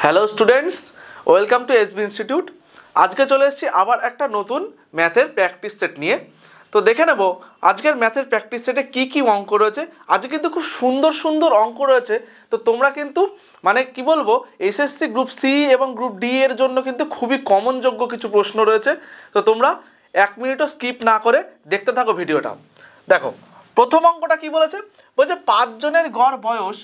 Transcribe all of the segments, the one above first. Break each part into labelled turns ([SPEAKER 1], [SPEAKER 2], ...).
[SPEAKER 1] Hello students, welcome to SB institute. আজকে চলে এসেছি আবার একটা নতুন ম্যাথের প্র্যাকটিস সেট নিয়ে। তো দেখে নেব আজকের ম্যাথের প্র্যাকটিস সেটে কী কী অঙ্ক রয়েছে। আজকে কিন্তু খুব সুন্দর সুন্দর অঙ্ক রয়েছে। তো তোমরা কিন্তু মানে কি বলবো, এসএসসি গ্রুপ সি এবং গ্রুপ ডি এর জন্য কিন্তু খুবই কমনযোগ্য কিছু প্রশ্ন রয়েছে। তো তোমরা এক মিনিটও স্কিপ না করে দেখতে থাকো ভিডিওটা। দেখো প্রথম অঙ্কটা কি বলেছে, বলছে 5 জনের গড় বয়স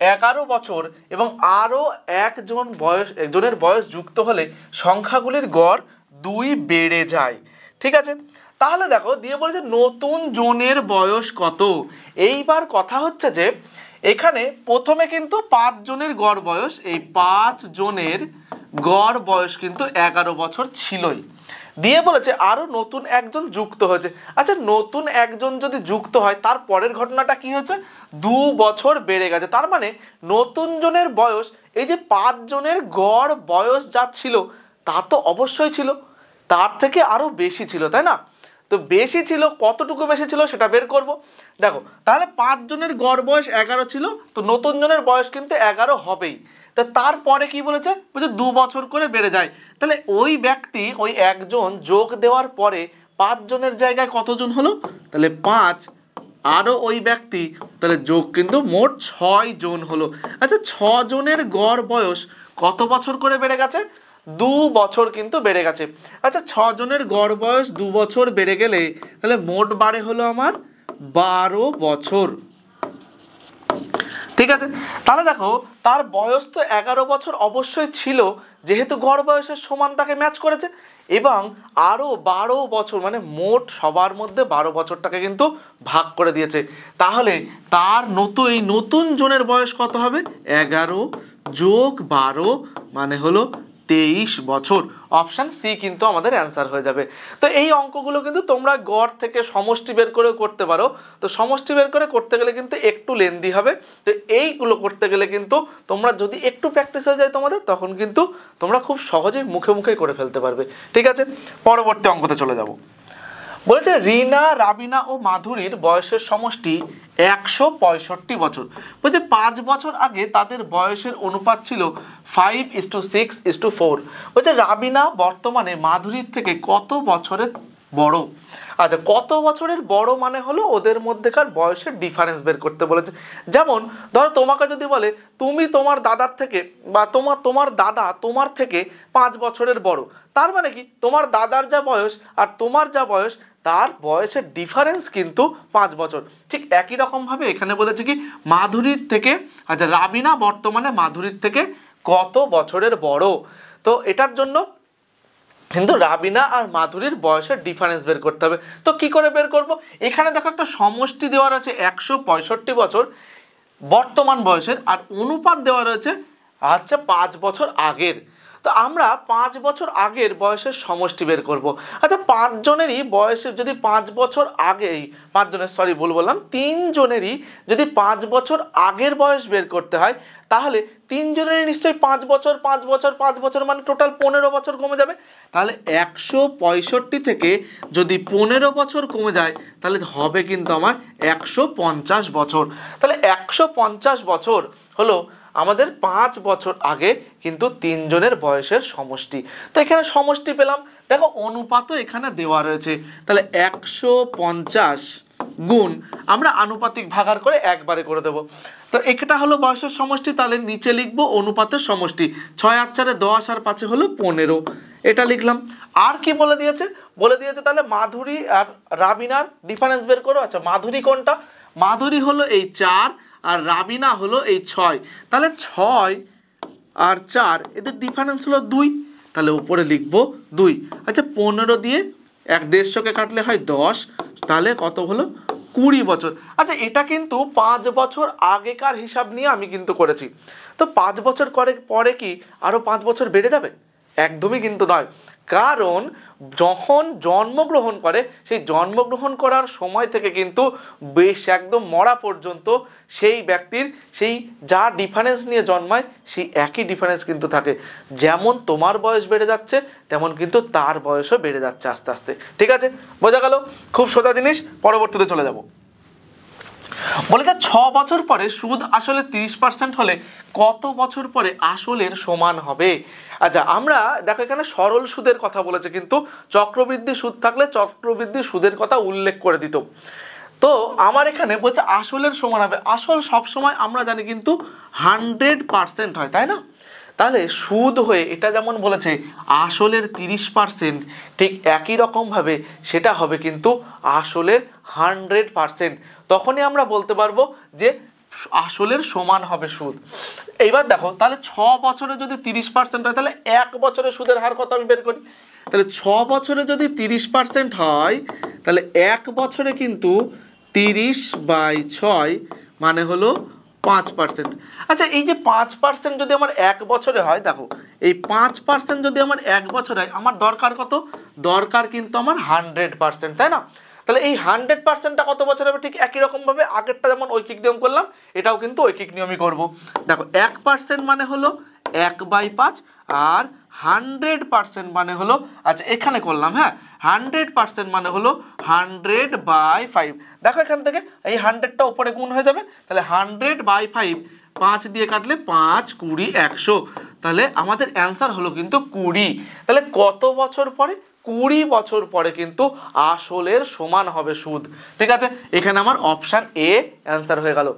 [SPEAKER 1] 11 বছর এবং আরও একজনের বয়স যুক্ত হলে সংখ্যাগুলির গড় 2 বেড়ে যায়। ঠিক আছে, তাহলে দেখো দিয়ে বলেছে নতুন জনের বয়স কত। এইবার কথা হচ্ছে যে এখানে প্রথমে কিন্তু 5 জনের গড় বয়স, এই 5 জনের গড় বয়স কিন্তু 11 বছর ছিলই। দিয়ে বলেছে আরও নতুন একজন যুক্ত হয়েছে। আচ্ছা, নতুন একজন যদি যুক্ত হয় তার পরের ঘটনাটা কি হয়েছে, 2 বছর বেড়ে গেছে। তার মানে নতুন জনের বয়স, এই যে 5 জনের গড় বয়স যা ছিল তা তো অবশ্যই ছিল, তার থেকে আরও বেশি ছিল, তাই না? তো বেশি ছিল, কতটুকু বেশি ছিল সেটা বের করব। দেখো তাহলে 5 জনের গড় বয়স 11 ছিল, তো নতুন জনের বয়স কিন্তু 11 হবেই। তো তারপরে কি বলেছে, বলছে 2 বছর করে বেড়ে যায়। তাহলে ওই ব্যক্তি, ওই একজন যোগ দেওয়ার পরে 5 জনের জায়গায় কতজন হলো, তাহলে 5 আরও ওই ব্যক্তি, তাহলে যোগ কিন্তু মোট 6 জন হলো। আচ্ছা, 6 জনের গড় বয়স কত বছর করে বেড়ে গেছে, 2 বছর কিন্তু বেড়ে গেছে। আচ্ছা, 6 জনের গড় বয়স 2 বছর বেড়ে গেলে তাহলে মোট বাড়ে হলো আমার 12 বছর। ঠিক আছে, তাহলে দেখো তার বয়স তো 11 বছর অবশ্যই ছিল, যেহেতু গড় বয়সের সমান তাকে ম্যাচ করেছে, এবং আরও 12 বছর মানে মোট সবার মধ্যে 12 বছরটাকে কিন্তু ভাগ করে দিয়েছে। তাহলে তার নতুন জনের বয়স কত হবে, 11 যোগ 12 মানে হলো 23 বছর। অপশান সি কিন্তু আমাদের অ্যান্সার হয়ে যাবে। তো এই অঙ্কগুলো কিন্তু তোমরা গড় থেকে সমষ্টি বের করেও করতে পারো। তো সমষ্টি বের করে করতে গেলে কিন্তু একটু লেন্দি হবে। তো এইগুলো করতে গেলে কিন্তু তোমরা যদি একটু প্র্যাকটিস হয়ে যায় তোমাদের, তখন কিন্তু তোমরা খুব সহজেই মুখে মুখে করে ফেলতে পারবে। ঠিক আছে, পরবর্তী অঙ্কতে চলে যাব। বলেছে রিনা, রাবিনা ও মাধুরীর বয়সের সমষ্টি 165 বছর। বলছে 5 বছর আগে তাদের বয়সের অনুপাত ছিল 5:6:4। বলছে রাবিনা বর্তমানে মাধুরীর থেকে কত বছরের বড়। আচ্ছা, কত বছরের বড় মানে হলো ওদের মধ্যেকার বয়সের ডিফারেন্স বের করতে বলেছে। যেমন ধরো তোমাকে যদি বলে তুমি তোমার দাদার থেকে বা তোমার দাদা তোমার থেকে 5 বছরের বড়, তার মানে কি তোমার দাদার যা বয়স আর তোমার যা বয়স তার বয়সের ডিফারেন্স কিন্তু 5 বছর। ঠিক একই রকমভাবে এখানে বলেছে কি মাধুরীর থেকে, আচ্ছা রাবিনা বর্তমানে মাধুরীর থেকে কত বছরের বড়। তো এটার জন্য কিন্তু রাবিনা আর মাধুরীর বয়সের ডিফারেন্স বের করতে হবে। তো কি করে বের করব, এখানে দেখো একটা সমষ্টি দেওয়া রয়েছে 165 বছর বর্তমান বয়সের, আর অনুপাত দেওয়া রয়েছে আচ্ছা 5 বছর আগের। তো আমরা 5 বছর আগের বয়সের সমষ্টি বের করব। আচ্ছা, 5 জনেরই বয়সের যদি 5 বছর আগেই 5 জনের, সরি ভুল বললাম, 3 জনেরই যদি 5 বছর আগের বয়স বের করতে হয়, তাহলে 3 জনেরই নিশ্চয়ই 5 বছর 5 বছর 5 বছর মানে টোটাল 15 বছর কমে যাবে। তাহলে 165 থেকে যদি 15 বছর কমে যায় তাহলে হবে কিন্তু আমার 150 বছর। তাহলে 150 বছর হলো আমাদের 5 বছর আগে কিন্তু 3 জনের বয়সের সমষ্টি। তো এখানে সমষ্টি পেলাম, দেখো অনুপাতও এখানে দেওয়া রয়েছে। তাহলে 150 গুণ আমরা আনুপাতিক ভাগার করে একবারে করে দেব। তো এটা হলো বয়সের সমষ্টি, তাহলে নিচে লিখবো অনুপাতের সমষ্টি। 6 আর 4 10 আর 5 হলো 15, এটা লিখলাম। আর কি বলে দিয়েছে, তাহলে মাধুরী আর রাবিনার ডিফারেন্স বের করো। আচ্ছা, মাধুরী কোনটা, মাধুরী হলো এই 4 আর রাবিনা হলো এই 6। তাহলে 6 আর 4 এদের ডিফারেন্স হলো 2, তাহলে উপরে লিখবো 2। আচ্ছা, 15 দিয়ে 150কে কাটলে হয় 10, তাহলে কত হলো 20 বছর। আচ্ছা, এটা কিন্তু 5 বছর আগেকার হিসাব নিয়ে আমি কিন্তু করেছি। তো 5 বছর পরে কি আরও 5 বছর বেড়ে যাবে? একদমই কিন্তু নয়, কারণ যখন জন্মগ্রহণ করে সেই জন্মগ্রহণ করার সময় থেকে কিন্তু বেশ একদম মরা পর্যন্ত সেই ব্যক্তির সেই যা ডিফারেন্স নিয়ে জন্মায় সেই একই ডিফারেন্স কিন্তু থাকে। যেমন তোমার বয়স বেড়ে যাচ্ছে তেমন কিন্তু তার বয়সও বেড়ে যাচ্ছে আস্তে আস্তে। ঠিক আছে, বোঝা গেল? খুব সোজা জিনিস, পরবর্তীতে চলে যাব। বলে যে 6 বছর পরে সুদ আসলে 30% হলে কত বছর পরে আসলের সমান হবে। আচ্ছা, আমরা দেখো এখানে সরল সুদের কথা বলেছে, কিন্তু চক্রবৃদ্ধি সুদ থাকলে চক্রবৃদ্ধি সুদের কথা উল্লেখ করে দিত। তো আমার এখানে বলছে আসলের সমান হবে। আসল সবসময় আমরা জানি কিন্তু 100% হয়, তাই না? তাহলে সুদ হয়ে এটা যেমন বলেছে আসলের 30%, ঠিক একই রকমভাবে সেটা হবে কিন্তু আসলের 100%। তখনই আমরা বলতে পারবো যে আসলের সমান হবে সুদ। এইবার দেখো, তাহলে 6 বছরে যদি 30% হয়, তাহলে 1 বছরে সুদের হার কত আমি বের করি। তাহলে 6 বছরে যদি 30% হয়, তাহলে 1 বছরে কিন্তু 30/6 মানে হলো 5%। আচ্ছা, এই যে 5% যদি আমার 1 বছরে হয়, দেখো এই 5% যদি আমার 1 বছরে হয়, আমার দরকার কত? দরকার কিন্তু আমার 100%, তাই না? তাহলে এই 100%টা কত বছর হবে? ঠিক একই রকমভাবে আগেরটা যেমন ঐকিক নিয়ম করলাম, এটাও কিন্তু ঐকিক নিয়মই করব। দেখো 1% মানে হলো 1/5, আর 100% মানে হলো, আচ্ছা এখানে করলাম, হ্যাঁ 100% মানে হলো 100/5। দেখো এখান থেকে এই 100টা উপরে গুণ হয়ে যাবে, তাহলে 100/5 5 দিয়ে কাটলে 5, 20, 100। তাহলে আমাদের অ্যান্সার হলো কিন্তু 20। তাহলে কত বছর পরে? 20 বছর পরে কিন্তু আসলের সমান হবে সুদ। ঠিক আছে, এখানে আমার অপশান এ অ্যান্সার হয়ে গেল।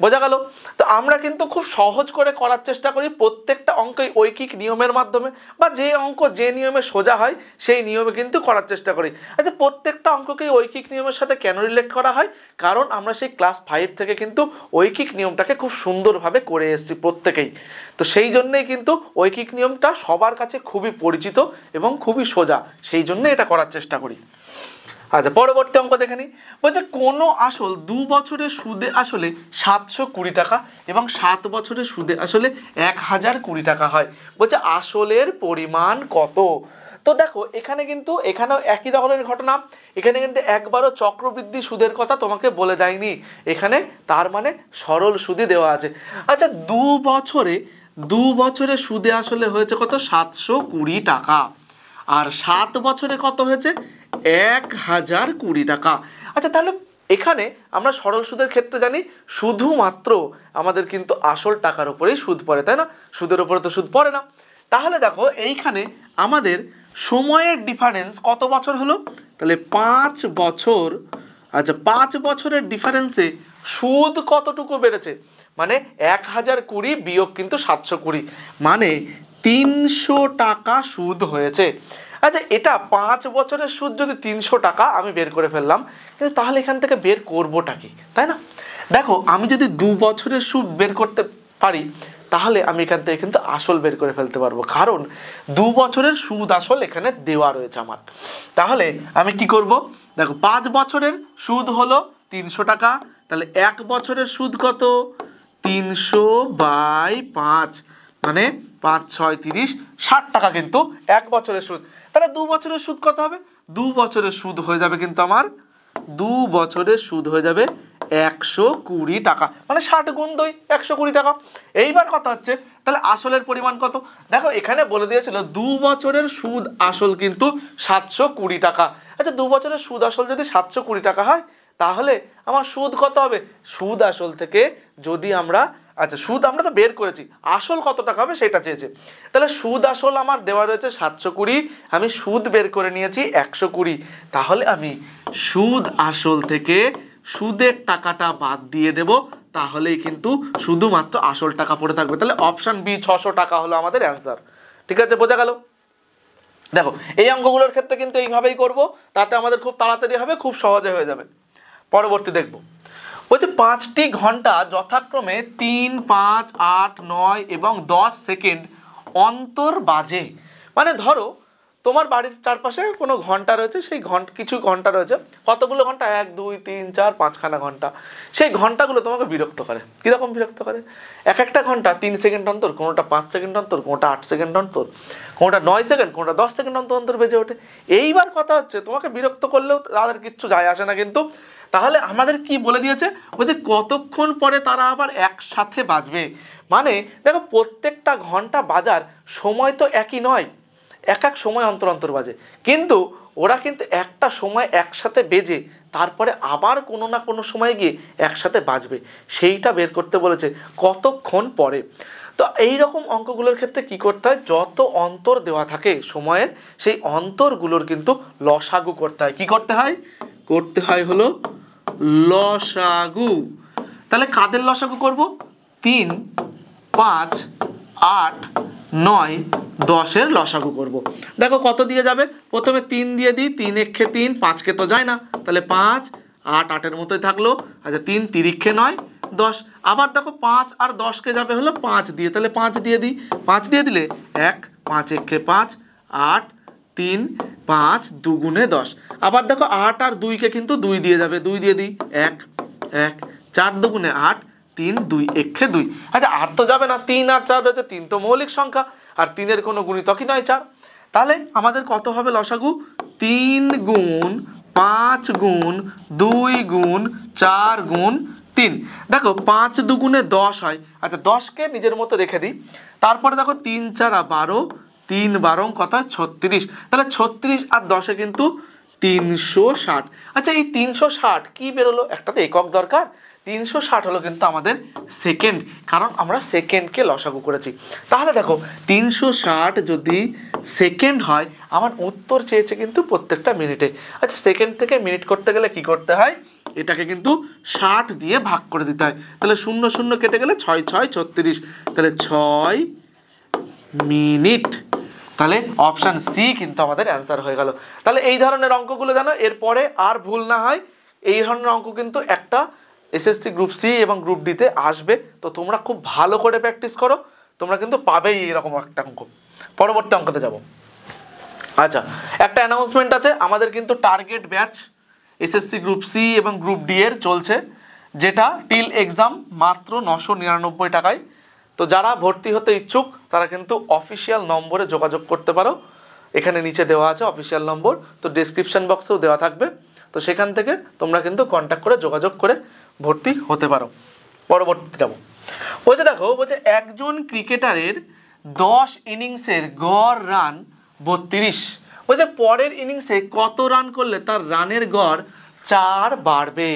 [SPEAKER 1] বোঝা গেল? তো আমরা কিন্তু খুব সহজ করে করার চেষ্টা করি প্রত্যেকটা অঙ্কই ঐকিক নিয়মের মাধ্যমে, বা যে অঙ্ক যে নিয়মে সোজা হয় সেই নিয়মে কিন্তু করার চেষ্টা করি। আচ্ছা, প্রত্যেকটা অঙ্ককেই ঐকিক নিয়মের সাথে কেন রিলেট করা হয়? কারণ আমরা সেই ক্লাস 5 থেকে কিন্তু ঐকিক নিয়মটাকে খুব সুন্দরভাবে করে এসেছি প্রত্যেকেই। তো সেই জন্যেই কিন্তু ঐকিক নিয়মটা সবার কাছে খুবই পরিচিত এবং খুবই সোজা, সেই জন্য এটা করার চেষ্টা করি। আচ্ছা, পরবর্তী অঙ্ক দেখে নিই। বলছে কোনো আসল 2 বছরের সুদে আসলে 720 টাকা এবং 7 বছরের সুদে আসলে 1020 টাকা হয়। বলছে আসলের পরিমাণ কত? তো দেখো এখানে কিন্তু এখানেও একই ধরনের ঘটনা। এখানে কিন্তু একবারও চক্রবৃদ্ধি সুদের কথা তোমাকে বলে দেয়নি, এখানে তার মানে সরল সুদই দেওয়া আছে। আচ্ছা, 2 বছরে সুদে আসলে হয়েছে কত? 720 টাকা, আর 7 বছরে কত হয়েছে? 1020 টাকা। আচ্ছা, তাহলে এখানে আমরা সরল সুদের ক্ষেত্রে জানি শুধুমাত্র আমাদের কিন্তু আসল টাকার উপরেই সুদ পড়ে, তাই না? সুদের উপরে তো সুদ পড়ে না। তাহলে দেখো এইখানে আমাদের সময়ের ডিফারেন্স কত বছর হলো? তাহলে 5 বছর। আচ্ছা, 5 বছরের ডিফারেন্সে সুদ কতটুকু বেড়েছে? মানে 1020 বিয়োগ কিন্তু 720, মানে 300 টাকা সুদ হয়েছে। আচ্ছা, এটা 5 বছরের সুদ যদি 300 টাকা আমি বের করে ফেললাম, কিন্তু তাহলে এখান থেকে বের করবোটা কি, তাই না? দেখো আমি যদি 2 বছরের সুদ বের করতে পারি, তাহলে আমি এখান থেকে কিন্তু আসল বের করে ফেলতে পারবো, কারণ 2 বছরের সুদ আসল এখানে দেওয়া রয়েছে আমার। তাহলে আমি কি করব? দেখো 5 বছরের সুদ হলো 300 টাকা, তাহলে 1 বছরের সুদ কত? 300/5, মানে 5, 6, 30, 60 টাকা কিন্তু 1 বছরের সুদ। তাহলে 2 বছরের সুদ কত হবে? 2 বছরের সুদ হয়ে যাবে কিন্তু আমার 2 বছরের সুদ হয়ে যাবে 120 টাকা, মানে 60 গুণ 2, 120 টাকা। এইবার কথা হচ্ছে তাহলে আসলের পরিমাণ কত? দেখো এখানে বলে দিয়েছিল 2 বছরের সুদ আসল কিন্তু 720 টাকা। আচ্ছা, 2 বছরের সুদ আসল যদি 720 টাকা হয়, তাহলে আমার সুদ কত হবে? সুদ আসল থেকে যদি আমরা, আচ্ছা সুদ আমরা তো বের করেছি, আসল কত টাকা হবে সেটা চেয়েছে। তাহলে সুদ আসল আমার দেওয়া রয়েছে 720, আমি সুদ বের করে নিয়েছি 120। তাহলে আমি সুদ আসল থেকে সুদের টাকাটা বাদ দিয়ে দেব, তাহলেই কিন্তু শুধুমাত্র আসল টাকা পড়ে থাকবে। তাহলে অপশন বি 600 টাকা হলো আমাদের অ্যান্সার। ঠিক আছে, বোঝা গেল? দেখো এই অঙ্কগুলোর ক্ষেত্রে কিন্তু এইভাবেই করব, তাতে আমাদের খুব তাড়াতাড়ি হবে, খুব সহজে হয়ে যাবে। পরবর্তী দেখব। বলছে 5টি ঘন্টা যথাক্রমে 3, 5, 8, 9 এবং 10 সেকেন্ড অন্তর বাজে। মানে ধরো তোমার বাড়ির চারপাশে কোনো ঘন্টা রয়েছে, সেই কিছু ঘন্টা রয়েছে, কতগুলো ঘন্টা? 1, 2, 3, 4, 5খানা ঘন্টা। সেই ঘন্টাগুলো তোমাকে বিরক্ত করে। কীরকম বিরক্ত করে? একটা ঘন্টা 3 সেকেন্ড অন্তর, কোনোটা 5 সেকেন্ড অন্তর, কোনোটা 8 সেকেন্ড অন্তর, কোনোটা 9 সেকেন্ড, কোনোটা 10 সেকেন্ড অন্তর অন্তর বেজে ওঠে। এইবার কথা হচ্ছে তোমাকে বিরক্ত করলেও তাদের কিচ্ছু যায় আসে না কিন্তু। তাহলে আমাদের কি বলে দিয়েছে? বলছে কতক্ষণ পরে তারা আবার একসাথে বাজবে। মানে দেখো প্রত্যেকটা ঘন্টা বাজার সময় তো একই নয়, এক এক সময় অন্তর অন্তর বাজে, কিন্তু ওরা কিন্তু একটা সময় একসাথে বেজে তারপরে আবার কোনো না কোনো সময় গিয়ে একসাথে বাজবে, সেইটা বের করতে বলেছে কতক্ষণ পরে। তো এই রকম অঙ্কগুলোর ক্ষেত্রে কি করতে হয়, যত অন্তর দেওয়া থাকে সময়ের সেই অন্তরগুলোর কিন্তু লসাগু করতে হয়। কি করতে হয়, করতে হয় হলো লসাগু। তাহলে কাদের লসাগু করব, 3, 5, 8, 9, 10 লসাগু করব। দেখো কত দিয়ে যাবে, প্রথমে 3 দিয়ে দিই, 3 একে 3, 5 কে তো যায় না, তাহলে 5, 8 8-এর মতোই থাকলো। আচ্ছা 3 তিরিক্ষে 9, 10। আবার দেখো 5 আর 10 কে যাবে হলো 5 দিয়ে, তাহলে 5 দিয়ে দিই, 5 দিয়ে দিলে 1, 5 একে 5, 8, 3, 5 2 10। আবার দেখো 8 আর 2 কে কিন্তু 2 দিয়ে যাবে, 2 দিয়ে দিই, 1 1, 4 2 8, 3 2 একে 2। আচ্ছা 8 তো যাবে না, 3 আর 4 হচ্ছে, 3 তো মৌলিক সংখ্যা আর 3-এর কোনো গুণিতকই নয় 4। তাহলে আমাদের কত হবে লসাগু, 3 গুণ 5 গুণ 2 গুণ 4 গুণ 3। দেখো 5 2 10 হয়। আচ্ছা 10কে নিজের মতো রেখে দিই, তারপরে দেখো 3 4 12, 3 12 কত হয় 36। তাহলে 36 আর 10-এ কিন্তু 360। আচ্ছা এই 360 কি বেরোলো, একটা তো একক দরকার, 360 হলো কিন্তু আমাদের সেকেন্ড, কারণ আমরা সেকেন্ডকে লসাগু করেছি। তাহলে দেখো 360 যদি সেকেন্ড হয়, আমার উত্তর চেয়েছে কিন্তু প্রত্যেকটা মিনিটে। আচ্ছা সেকেন্ড থেকে মিনিট করতে গেলে কি করতে হয়, এটাকে কিন্তু 60 দিয়ে ভাগ করে দিতে হয়। তাহলে 0 0 কেটে গেলে 6 6 36, তাহলে 6 মিনিট। তাহলে অপশান সি কিন্তু আমাদের অ্যান্সার হয়ে গেল। তাহলে এই ধরনের অঙ্কগুলো জানো, এরপরে আর ভুল না হয়, এই ধরনের অঙ্ক কিন্তু একটা এসএসসি গ্রুপ সি এবং গ্রুপ ডিতে আসবে। তো তোমরা খুব ভালো করে প্র্যাকটিস করো, তোমরা কিন্তু পাবেই এরকম একটা অঙ্ক। পরবর্তী অঙ্কতে যাব। আচ্ছা একটা অ্যানাউন্সমেন্ট আছে, আমাদের কিন্তু target batch SSC group C এবং গ্রুপ ডি এর চলছে, যেটা টিল এক্সাম মাত্র 999 টাকায়। তো যারা ভর্তি হতে ইচ্ছুক তারা কিন্তু অফিসিয়াল নম্বরে যোগাযোগ করতে পারো, এখানে নিচে দেওয়া আছে অফিসিয়াল নম্বর, তো ডেসক্রিপশন বক্সেও দেওয়া থাকবে, তো সেখান থেকে তোমরা কিন্তু কন্ট্যাক্ট করে যোগাযোগ করে ভর্তি হতে পারো। পরবর্তী যাব, বলছে দেখো, বলছে একজন ক্রিকেটারের 10 ইনিংসের গড় রান 32, বলছে পরের ইনিংসে কত রান করলে তার রানের গড় 4 বাড়বে।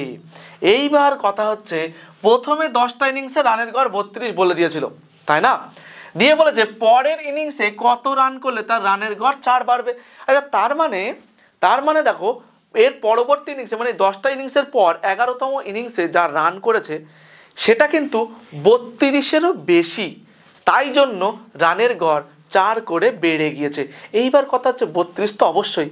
[SPEAKER 1] এইবার কথা হচ্ছে, প্রথমে 10টা ইনিংসে রানের গড় 32 বলে দিয়েছিল, তাই না, দিয়ে বলেছে পরের ইনিংসে কত রান করলে তার রানের গড় 4 বাড়বে। আচ্ছা তার মানে দেখো এর পরবর্তী ইনিংসে মানে 10টা ইনিংসের পর 11তম ইনিংসে যা রান করেছে সেটা কিন্তু 32-এরও বেশি, তাই জন্য রানের গড় 4 করে বেড়ে গিয়েছে। এইবার কথা হচ্ছে 32 তো অবশ্যই,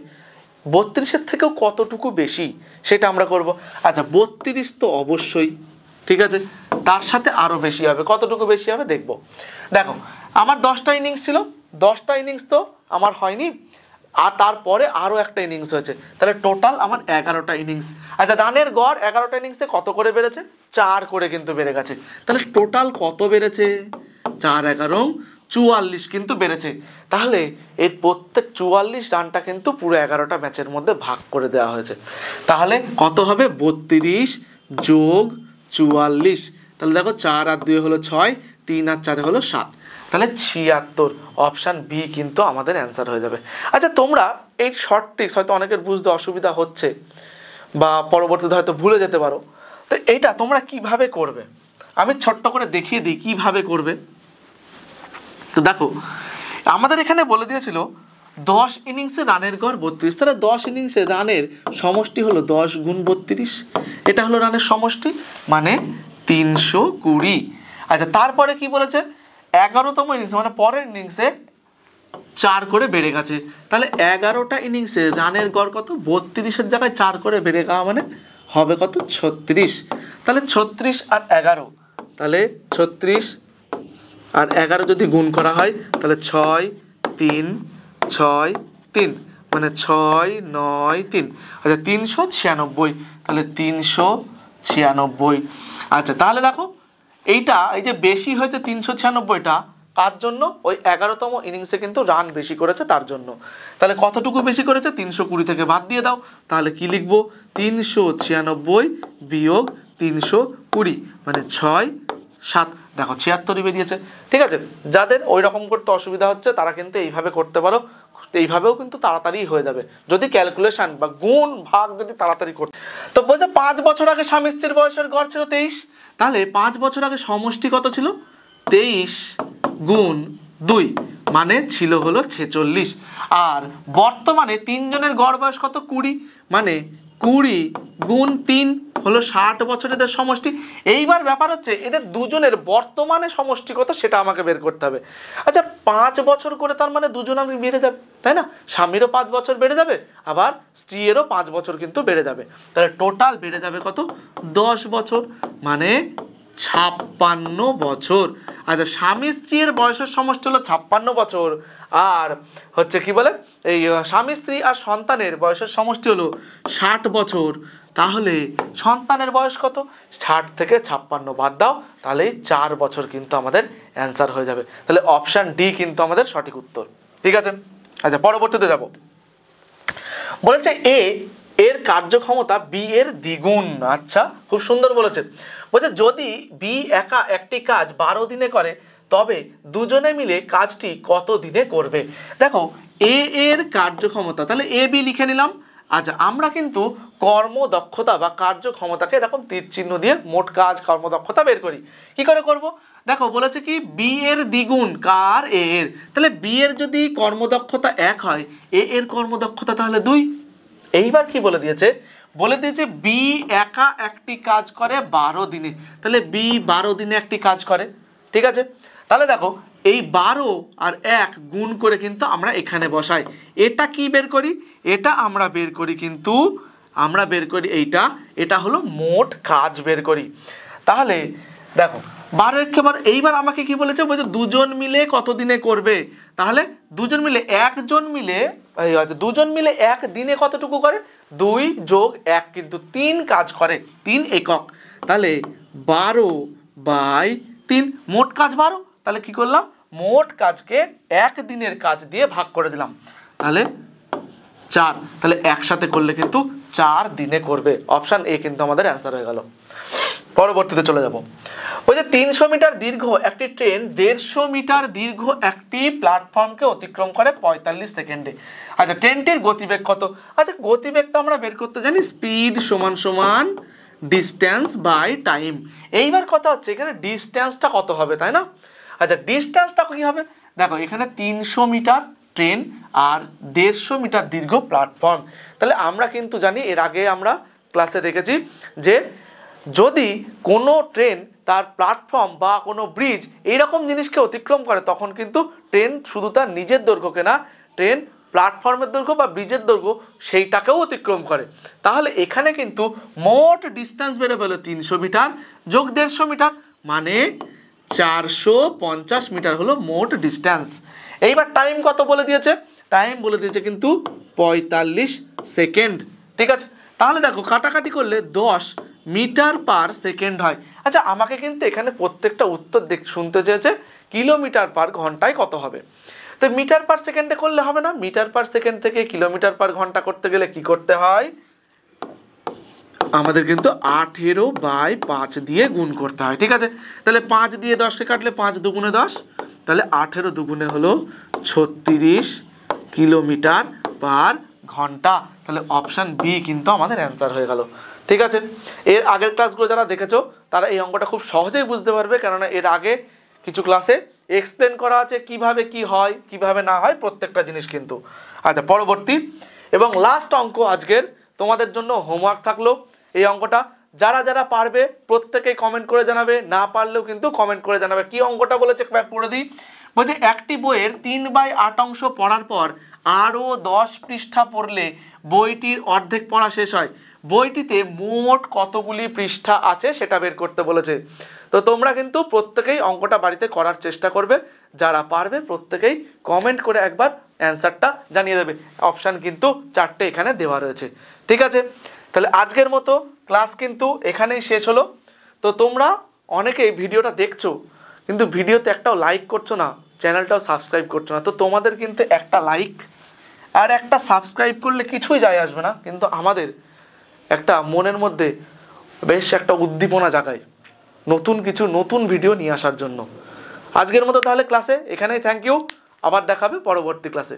[SPEAKER 1] 32-এর থেকেও কতটুকু বেশি সেটা আমরা করব। আচ্ছা 32 তো অবশ্যই, ঠিক আছে, তার সাথে আরও বেশি হবে, কতটুকু বেশি হবে দেখব। দেখো আমার 10টা ইনিংস ছিল, 10টা ইনিংস তো আমার হয়নি, আর তারপরে আরও একটা ইনিংস হয়েছে, তাহলে টোটাল আমার 11টা ইনিংস। আচ্ছা রানের গড় 11টা ইনিংসে কত করে বেড়েছে, 4 করে কিন্তু বেড়ে গেছে। তাহলে টোটাল কত বেড়েছে, 4 11 44 কিন্তু বেড়েছে। তাহলে এর প্রত্যেক 44 রানটা কিন্তু পুরো 11টা ম্যাচের মধ্যে ভাগ করে দেওয়া হয়েছে। তাহলে কত হবে, 32 যোগ 44, তাহলে দেখো 4 আর 2 হলো 6, 3 আর 4 হলো 7, তাহলে 76। অপশান বি কিন্তু আমাদের অ্যান্সার হয়ে যাবে। আচ্ছা তোমরা এই শর্ট ট্রিক্স হয়তো অনেকের বুঝতে অসুবিধা হচ্ছে বা পরবর্তীতে হয়তো ভুলে যেতে পারো, তো এইটা তোমরা কিভাবে করবে আমি ছোট্ট করে দেখিয়ে দিই কিভাবে করবে। তো দেখো আমাদের এখানে বলে দিয়েছিল 10 ইনিংসে রানের গড় 32, তাহলে 10 ইনিংসে রানের সমষ্টি হলো 10 গুণ 32, এটা হলো রানের সমষ্টি মানে 320। আচ্ছা তারপরে কি বলেছে, 11তম ইনিংস মানে পরের ইনিংসে 4 করে বেড়ে গেছে, তাহলে 11টা ইনিংসে রানের গড় কত, 32-এর জায়গায় 4 করে বেড়ে যাওয়া মানে হবে কত, 36। তাহলে 36 আর 11, তাহলে 36 আর 11 যদি গুণ করা হয় তাহলে 6 3 6 3 মানে 6 9 3, আচ্ছা 396, তাহলে 396। আচ্ছা তাহলে দেখো এইটা এই যে বেশি হয়েছে 396টা কার জন্য, ওই 11তম ইনিংসে কিন্তু রান বেশি করেছে তার জন্য। তাহলে কতটুকু বেশি করেছে, 320 থেকে বাদ দিয়ে দাও, তাহলে কি লিখবো, 396 বিয়োগ 320 মানে 6 7, দেখো 76 বেরিয়েছে। ঠিক আছে, যাদের ওই রকম করতে অসুবিধা হচ্ছে তারা কিন্তু এইভাবে করতে পারো, তো এইভাবেও কিন্তু তাড়াতাড়ি হয়ে যাবে যদি ক্যালকুলেশন বা গুণ ভাগ যদি তাড়াতাড়ি করতে। তো বলছে 5 বছর আগে স্বামী স্ত্রীর বয়সের গড় ছিল 23, তাহলে 5 বছর আগে সমষ্টি কত ছিল? 23 গুণ 2 মানে ছিল হলো 46। আর বর্তমানে তিনজনের গড় বয়স কত? 20, মানে 20 গুণ 3 হলো 60 বছর এদের সমষ্টি। এইবার ব্যাপার হচ্ছে এদের দুজনের বর্তমানে সমষ্টি কত সেটা আমাকে বের করতে হবে। আচ্ছা 5 বছর করে তার মানে দুজনের বেড়ে যাবে, তাই না? স্বামীরও 5 বছর বেড়ে যাবে, আবার স্ত্রীরও 5 বছর কিন্তু বেড়ে যাবে। তাহলে টোটাল বেড়ে যাবে কত? 10 বছর, মানে 56 বছর। আচ্ছা স্বামী স্ত্রীর বয়সের সমষ্টি হলো 56 বছর, আর হচ্ছে কি বলে এই স্বামী স্ত্রী আর সন্তানের বয়সের সমষ্টি হলো 60 বছর। তাহলে সন্তানের বয়স কত? 60 থেকে 56 বাদ দাও, তাহলেই 4 বছর কিন্তু আমাদের অ্যান্সার হয়ে যাবে। তাহলে অপশান ডি কিন্তু আমাদের সঠিক উত্তর। ঠিক আছে, আচ্ছা পরবর্তীতে যাব। বলেছে এ এর কার্যক্ষমতা বি এর দ্বিগুণ। আচ্ছা খুব সুন্দর বলেছে। বলছে যদি বি একা একটি কাজ 12 দিনে করে তবে দুজনে মিলে কাজটি কত দিনে করবে? দেখো এ এর কার্যক্ষমতা, তাহলে এ বি লিখে নিলাম। আচ্ছা আমরা কিন্তু কর্মদক্ষতা বা কার্যক্ষমতাকে এরকম তীর চিহ্ন দিয়ে মোট কাজ কর্মদক্ষতা বের করি। কি করে করব? দেখো বলেছে কি বি এর দ্বিগুণ কার? এ এর। তাহলে বি এর যদি কর্মদক্ষতা 1 হয়, এ এর কর্মদক্ষতা তাহলে 2। এইবার কি বলে দিয়েছে? বলে দিয়েছে বি একা একটি কাজ করে 12 দিনে, তাহলে বি 12 দিনে একটি কাজ করে। ঠিক আছে, তাহলে দেখো এই 12 আর 1 গুণ করে কিন্তু আমরা এখানে বসাই। এটা কি বের করি? এটা আমরা বের করি কিন্তু আমরা বের করি এটা হলো মোট কাজ বের করি। তাহলে দেখো 12 একেবারে এইবার আমাকে কি বলেছে? বলছে দুজন মিলে কত দিনে করবে। তাহলে দুজন মিলে দুজন মিলে 1 দিনে কতটুকু করে? 2 যোগ 1 কিন্তু 3 কাজ করে, 3 একক। তাহলে 12/3 মোট কাজ 12। তাহলে কি করলাম? মোট কাজকে 1 দিনের কাজ দিয়ে ভাগ করে দিলাম, তাহলে 4। তাহলে একসাথে করলে কিন্তু 4 দিনে করবে। অপশান এ কিন্তু আমাদের অ্যান্সার হয়ে গেল। পরবর্তীতে চলে যাব। ওই যে 300 মিটার দীর্ঘ একটি ট্রেন 150 মিটার দীর্ঘ একটি প্ল্যাটফর্মকে অতিক্রম করে 45 সেকেন্ডে। আচ্ছা ট্রেনটির গতিবেগ কত? আচ্ছা গতিবেগ তো আমরা বের করতে জানি, স্পিড সমান ডিস্টেন্স বাই টাইম। এইবার কথা হচ্ছে এখানে ডিস্টেন্সটা কত হবে, তাই না? আচ্ছা ডিস্টেন্সটা কি হবে? দেখো এখানে 300 মিটার ট্রেন আর 150 মিটার দীর্ঘ প্ল্যাটফর্ম। তাহলে আমরা কিন্তু জানি, এর আগে আমরা ক্লাসে দেখেছি যে যদি কোনো ট্রেন তার প্ল্যাটফর্ম বা কোনো ব্রিজ এইরকম জিনিসকে অতিক্রম করে তখন কিন্তু ট্রেন শুধু তার নিজের দৈর্ঘ্যকে না, ট্রেন প্ল্যাটফর্মের দৈর্ঘ্য বা ব্রিজের দৈর্ঘ্য সেইটাকেও অতিক্রম করে। তাহলে এখানে কিন্তু মোট ডিস্টেন্স বেড়ে গেল 300 মিটার যোগ 150 মিটার, মানে 450 মিটার হলো মোট ডিস্টেন্স। এইবার টাইম কত বলে দিয়েছে? টাইম বলে দিয়েছে কিন্তু 45 সেকেন্ড। ঠিক আছে, তাহলে দেখো কাটাকাটি করলে 10 মিটার পার সেকেন্ড হয়। আচ্ছা আমাকে কিন্তু এখানে প্রত্যেকটা উত্তর শুনতে চেয়েছে কিলোমিটার পার ঘন্টায় কত হবে। তো মিটার পার সেকেন্ডে করলে হবে না, মিটার পার সেকেন্ড থেকে কিলোমিটার পার ঘন্টা করতে গেলে কি করতে হয়? আমাদের কিন্তু 18/5 দিয়ে গুণ করতে হয়। ঠিক আছে, তাহলে 5 দিয়ে 10কে কাটলে 5 দুগুণে 10, তাহলে 18 দুগুণে হলো 36 কিলোমিটার পার ঘন্টা। তাহলে অপশান বি কিন্তু আমাদের অ্যান্সার হয়ে গেল। ঠিক আছে, এর আগের ক্লাসগুলো যারা দেখেছো তারা এই অঙ্কটা খুব সহজেই বুঝতে পারবে, কেননা এর আগে কিছু ক্লাসে এক্সপ্লেন করা আছে কিভাবে কি হয় কিভাবে না হয় প্রত্যেকটা জিনিস কিন্তু। আচ্ছা পরবর্তী এবং লাস্ট অঙ্ক আজকের তোমাদের জন্য হোমওয়ার্ক থাকলো এই অঙ্কটা। যারা যারা পারবে প্রত্যেকেই কমেন্ট করে জানাবে, না পারলেও কিন্তু কমেন্ট করে জানাবে। কি অঙ্কটা বলেছে একবার পড়ে দিই। বলছে একটি বইয়ের 3/8 অংশ পড়ার পর আরও 10 পৃষ্ঠা পড়লে বইটির অর্ধেক পড়া শেষ হয়। বইটিতে মোট কতগুলি পৃষ্ঠা আছে সেটা বের করতে বলেছে। তো তোমরা কিন্তু প্রত্যেকেই অঙ্কটা বাড়িতে করার চেষ্টা করবে, যারা পারবে প্রত্যেকেই কমেন্ট করে একবার অ্যান্সারটা জানিয়ে দেবে। অপশান কিন্তু 4টে এখানে দেওয়া রয়েছে। ঠিক আছে, তাহলে আজকের মতো ক্লাস কিন্তু এখানেই শেষ হলো। তো তোমরা অনেকেই ভিডিওটা দেখছো কিন্তু ভিডিওতে একটাও লাইক করছো না, চ্যানেলটাও সাবস্ক্রাইব করছো না। তো তোমাদের কিন্তু একটা লাইক আর একটা সাবস্ক্রাইব করলে কিছুই যায় আসবে না, কিন্তু আমাদের একটা মনের মধ্যে বেশ একটা উদ্দীপনা জাগায় নতুন ভিডিও নিয়ে আসার জন্য। আজকের মতো তাহলে ক্লাসে এখানেই থ্যাংক ইউ, আবার দেখাবে পরবর্তী ক্লাসে।